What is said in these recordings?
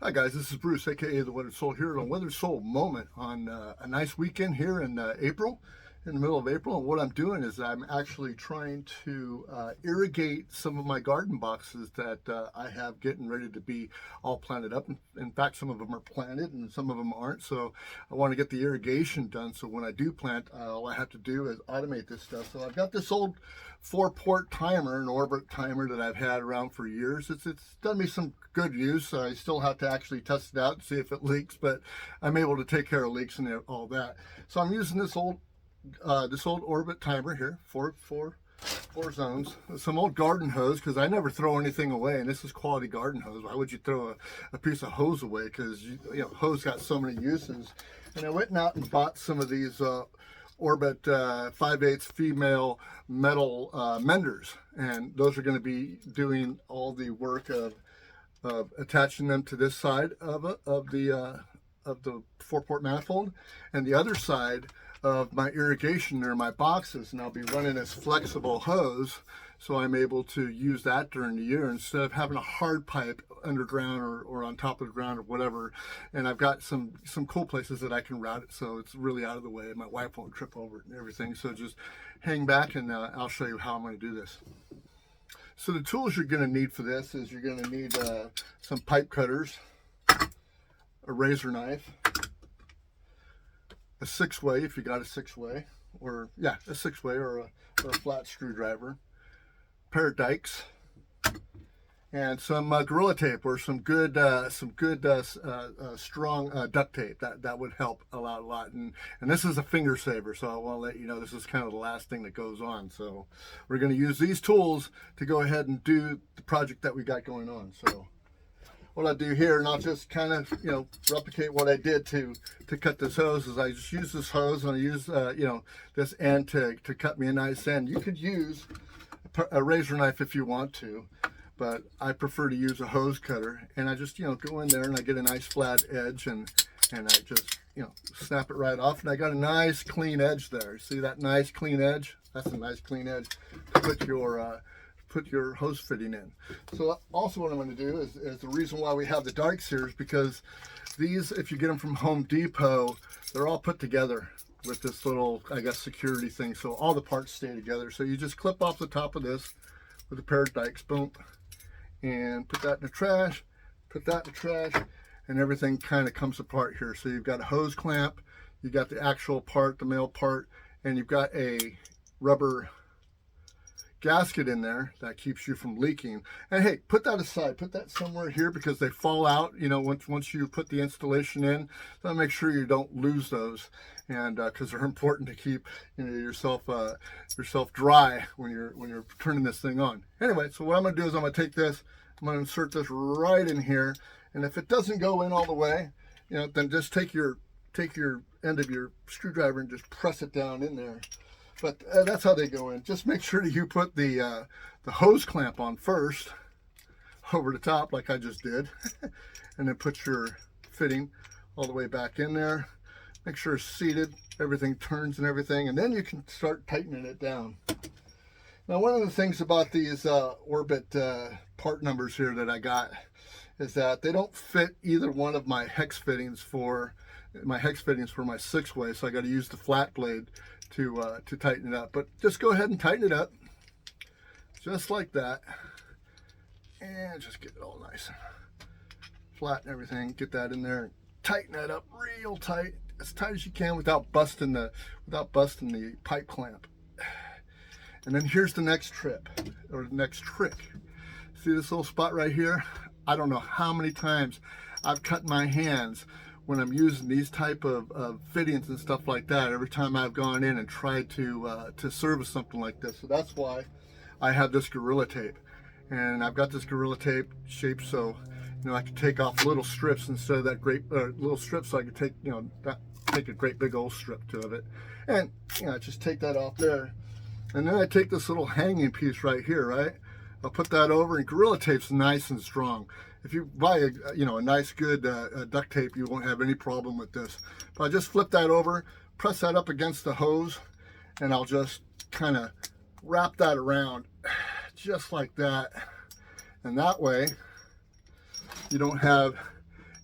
Hi guys, this is Bruce, aka the Weathered Soul, here on Weathered Soul Moment on a nice weekend here in April, in the middle of April. And what I'm doing is I'm actually trying to irrigate some of my garden boxes that I have getting ready to be all planted up. In fact, some of them are planted and some of them aren't. So I want to get the irrigation done. So when I do plant, all I have to do is automate this stuff. So I've got this old 4-port timer, an orbit timer that I've had around for years. It's done me some good use. I still have to actually test it out and see if it leaks, but I'm able to take care of leaks and all that. So I'm using this old orbit timer here, four zones, some old garden hose, because I never throw anything away, and this is quality garden hose. Why would you throw a piece of hose away? Because you know, hose got so many uses. And I went out and bought some of these Orbit 5/8 female metal menders, and those are going to be doing all the work of attaching them to this side of the 4-port manifold, and the other side of my irrigation or my boxes, and I'll be running this flexible hose, so I'm able to use that during the year instead of having a hard pipe underground or on top of the ground or whatever. And I've got some cool places that I can route it, so it's really out of the way. My wife won't trip over it and everything. So just hang back and I'll show you how I'm going to do this. So the tools you're going to need for this is you're going to need some pipe cutters, a razor knife, a 6-way if you got a 6-way, or yeah, a 6-way or a flat screwdriver, a pair of dikes, and some Gorilla Tape or some good strong duct tape. That would help a lot. And this is a finger saver, so I want to let you know this is kind of the last thing that goes on. So we're going to use these tools to go ahead and do the project that we got going on. So what I do here, and I'll just kind of, you know, replicate what I did to cut this hose, is I just use this hose and I use, you know, this end to cut me a nice end. You could use a razor knife if you want to, but I prefer to use a hose cutter. And I just, you know, go in there and I get a nice flat edge and I just, you know, snap it right off. And I got a nice clean edge there. See that nice clean edge? That's a nice clean edge to put your hose fitting in. So also what I'm going to do is the reason why we have the dikes here is because these, if you get them from Home Depot, they're all put together with this little, I guess, security thing, so all the parts stay together. So you just clip off the top of this with a pair of dikes, boom, and put that in the trash, put that in the trash, and everything kind of comes apart here. So you've got a hose clamp, you got the actual part, the male part, and you've got a rubber gasket in there that keeps you from leaking. And hey, put that aside, put that somewhere here, because they fall out, you know, once you put the installation in. So make sure you don't lose those, and because they're important to keep, you know, yourself dry when you're turning this thing on. Anyway, so what I'm going to do is I'm going to take this, I'm going to insert this right in here, and if it doesn't go in all the way, you know, then just take your end of your screwdriver and just press it down in there. But that's how they go in. Just make sure that you put the hose clamp on first over the top, like I just did, and then put your fitting all the way back in there. Make sure it's seated, everything turns and everything, and then you can start tightening it down. Now, one of the things about these Orbit part numbers here that I got is that they don't fit either one of my hex fittings for my 6-way, so I got to use the flat blade to tighten it up. But just go ahead and tighten it up, just like that, and just get it all nice and flat and everything. Get that in there, and tighten that up real tight, as tight as you can, without busting the pipe clamp. And then here's the next trick. See this little spot right here? I don't know how many times I've cut my hands when I'm using these type of fittings and stuff like that, every time I've gone in and tried to service something like this. So that's why I have this Gorilla Tape, and I've got this Gorilla Tape shaped so, you know, I can take off little strips instead of that great little strips. So I can take, you know, take a great big old strip of it, and, you know, just take that off there, and then I take this little hanging piece right here, right? I'll put that over, and Gorilla Tape's nice and strong. If you buy a nice good duct tape, you won't have any problem with this. But I just flip that over, press that up against the hose, and I'll just kind of wrap that around just like that. And that way you don't have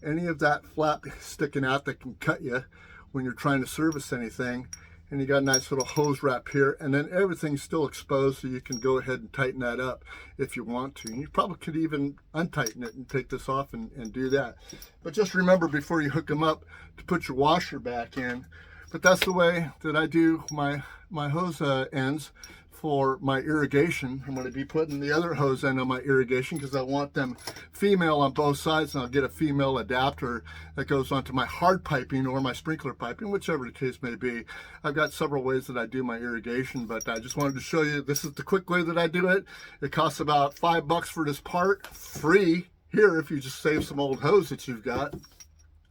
any of that flap sticking out that can cut you when you're trying to service anything. And you got a nice little hose wrap here, and then everything's still exposed, so you can go ahead and tighten that up if you want to. And you probably could even untighten it and take this off and do that. But just remember before you hook them up to put your washer back in. But that's the way that I do my hose ends for my irrigation. I'm going to be putting the other hose end on my irrigation because I want them female on both sides, and I'll get a female adapter that goes onto my hard piping or my sprinkler piping, whichever the case may be. I've got several ways that I do my irrigation, but I just wanted to show you this is the quick way that I do it. It costs about $5 for this part, free here if you just save some old hose that you've got.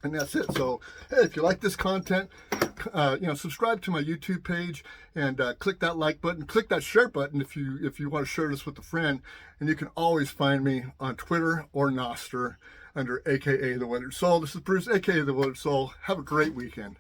And that's it. So, hey, if you like this content, subscribe to my YouTube page and click that like button, click that share button if you want to share this with a friend. And you can always find me on Twitter or Nostr under AKA The Weathered Soul. This is Bruce, AKA The Weathered Soul. Have a great weekend.